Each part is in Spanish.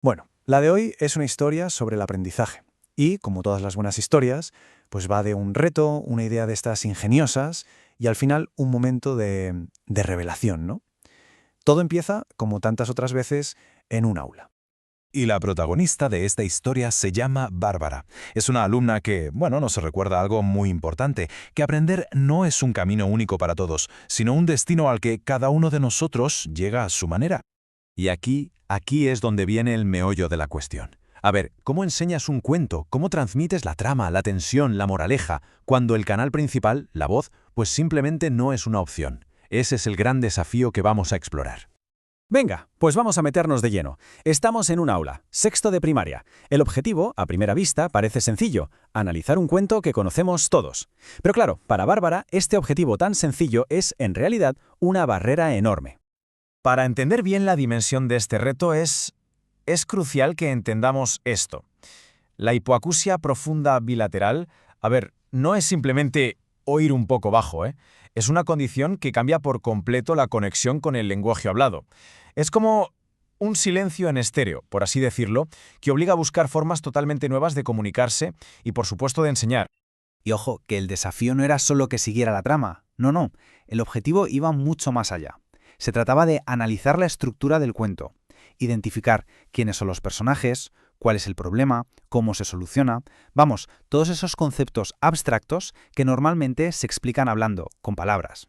Bueno, la de hoy es una historia sobre el aprendizaje. Y, como todas las buenas historias, pues va de un reto, una idea de estas ingeniosas y al final un momento de revelación, ¿no? Todo empieza, como tantas otras veces, en un aula. Y la protagonista de esta historia se llama Bárbara. Es una alumna que, nos recuerda algo muy importante, que aprender no es un camino único para todos, sino un destino al que cada uno de nosotros llega a su manera. Y aquí es donde viene el meollo de la cuestión. A ver, ¿cómo enseñas un cuento? ¿Cómo transmites la trama, la tensión, la moraleja, cuando el canal principal, la voz, pues simplemente no es una opción? Ese es el gran desafío que vamos a explorar. Venga, pues vamos a meternos de lleno. Estamos en un aula, sexto de primaria. El objetivo, a primera vista, parece sencillo, analizar un cuento que conocemos todos. Pero claro, para Bárbara, este objetivo tan sencillo es, en realidad, una barrera enorme. Para entender bien la dimensión de este reto es crucial que entendamos esto. La hipoacusia profunda bilateral, no es simplemente oír un poco bajo, Es una condición que cambia por completo la conexión con el lenguaje hablado. Es como un silencio en estéreo, por así decirlo, que obliga a buscar formas totalmente nuevas de comunicarse y, por supuesto, de enseñar. Y ojo, que el desafío no era solo que siguiera la trama. No. El objetivo iba mucho más allá. Se trataba de analizar la estructura del cuento, identificar quiénes son los personajes, cuál es el problema, cómo se soluciona. Vamos, todos esos conceptos abstractos que normalmente se explican hablando, con palabras.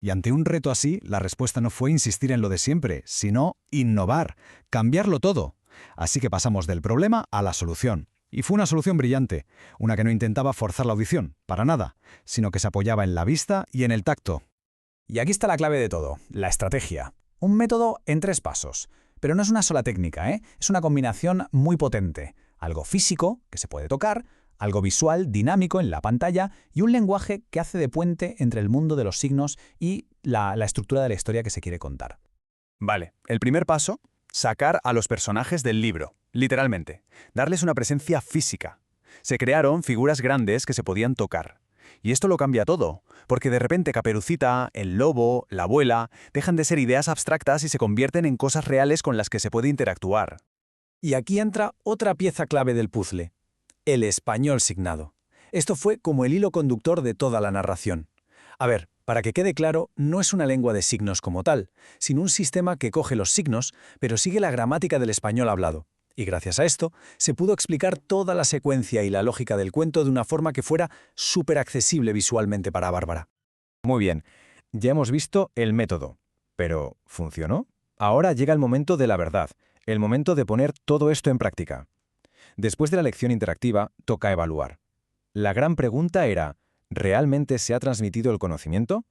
Y ante un reto así, la respuesta no fue insistir en lo de siempre, sino innovar, cambiarlo todo. Así que pasamos del problema a la solución. Y fue una solución brillante, una que no intentaba forzar la audición, para nada, sino que se apoyaba en la vista y en el tacto. Y aquí está la clave de todo, la estrategia. Un método en 3 pasos. Pero no es una sola técnica, Es una combinación muy potente. Algo físico, que se puede tocar, algo visual, dinámico en la pantalla y un lenguaje que hace de puente entre el mundo de los signos y la estructura de la historia que se quiere contar. Vale, el primer paso, sacar a los personajes del libro, literalmente, darles una presencia física. Se crearon figuras grandes que se podían tocar. Y esto lo cambia todo, porque de repente Caperucita, el lobo, la abuela, dejan de ser ideas abstractas y se convierten en cosas reales con las que se puede interactuar. Y aquí entra otra pieza clave del puzzle, el español signado. Esto fue como el hilo conductor de toda la narración. A ver, para que quede claro, no es una lengua de signos como tal, sino un sistema que coge los signos, pero sigue la gramática del español hablado. Y gracias a esto, se pudo explicar toda la secuencia y la lógica del cuento de una forma que fuera súper accesible visualmente para Bárbara. Muy bien, ya hemos visto el método. ¿Pero funcionó? Ahora llega el momento de la verdad, el momento de poner todo esto en práctica. Después de la lección interactiva, toca evaluar. La gran pregunta era, ¿realmente se ha transmitido el conocimiento?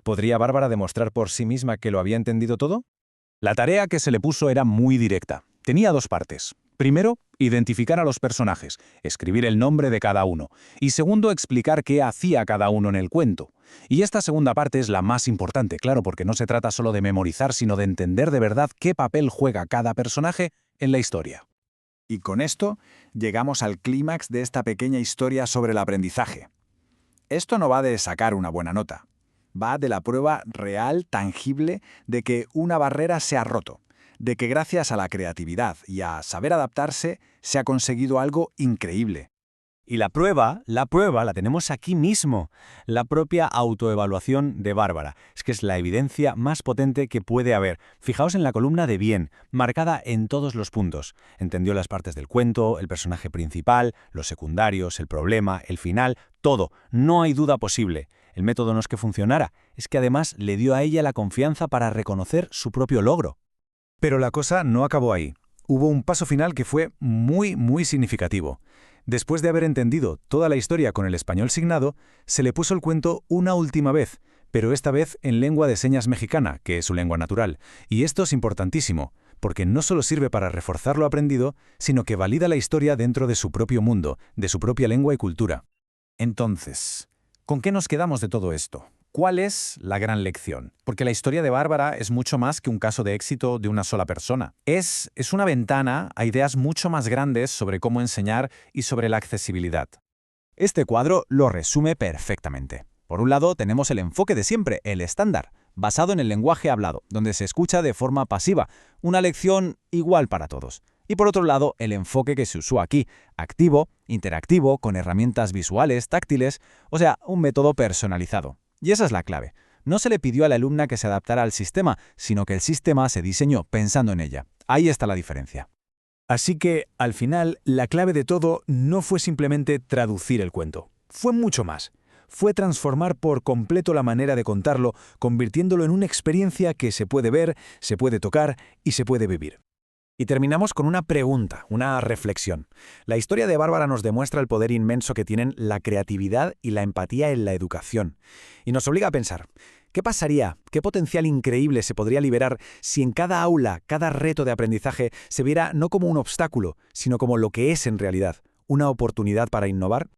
¿Podría Bárbara demostrar por sí misma que lo había entendido todo? La tarea que se le puso era muy directa. Tenía 2 partes. Primero, identificar a los personajes, escribir el nombre de cada uno. Y segundo, explicar qué hacía cada uno en el cuento. Y esta segunda parte es la más importante, claro, porque no se trata solo de memorizar, sino de entender de verdad qué papel juega cada personaje en la historia. Y con esto llegamos al clímax de esta pequeña historia sobre el aprendizaje. Esto no va de sacar una buena nota. Va de la prueba real, tangible, de que una barrera se ha roto, de que gracias a la creatividad y a saber adaptarse se ha conseguido algo increíble. Y la prueba la tenemos aquí mismo, la propia autoevaluación de Bárbara. Es que es la evidencia más potente que puede haber. Fijaos en la columna de bien, marcada en todos los puntos. Entendió las partes del cuento, el personaje principal, los secundarios, el problema, el final, todo. No hay duda posible. El método no es que funcionara, es que además le dio a ella la confianza para reconocer su propio logro. Pero la cosa no acabó ahí. Hubo un paso final que fue muy significativo. Después de haber entendido toda la historia con el español signado, se le puso el cuento una última vez, pero esta vez en lengua de señas mexicana, que es su lengua natural. Y esto es importantísimo, porque no solo sirve para reforzar lo aprendido, sino que valida la historia dentro de su propio mundo, de su propia lengua y cultura. Entonces, ¿con qué nos quedamos de todo esto? ¿Cuál es la gran lección? Porque la historia de Bárbara es mucho más que un caso de éxito de una sola persona. Es una ventana a ideas mucho más grandes sobre cómo enseñar y sobre la accesibilidad. Este cuadro lo resume perfectamente. Por un lado, tenemos el enfoque de siempre, el estándar, basado en el lenguaje hablado, donde se escucha de forma pasiva, una lección igual para todos. Y por otro lado, el enfoque que se usó aquí, activo, interactivo, con herramientas visuales, táctiles, o sea, un método personalizado. Y esa es la clave. No se le pidió a la alumna que se adaptara al sistema, sino que el sistema se diseñó pensando en ella. Ahí está la diferencia. Así que, al final, la clave de todo no fue simplemente traducir el cuento. Fue mucho más. Fue transformar por completo la manera de contarlo, convirtiéndolo en una experiencia que se puede ver, se puede tocar y se puede vivir. Y terminamos con una pregunta, una reflexión. La historia de Bárbara nos demuestra el poder inmenso que tienen la creatividad y la empatía en la educación. Y nos obliga a pensar, ¿qué pasaría, qué potencial increíble se podría liberar si en cada aula, cada reto de aprendizaje se viera no como un obstáculo, sino como lo que es en realidad, una oportunidad para innovar?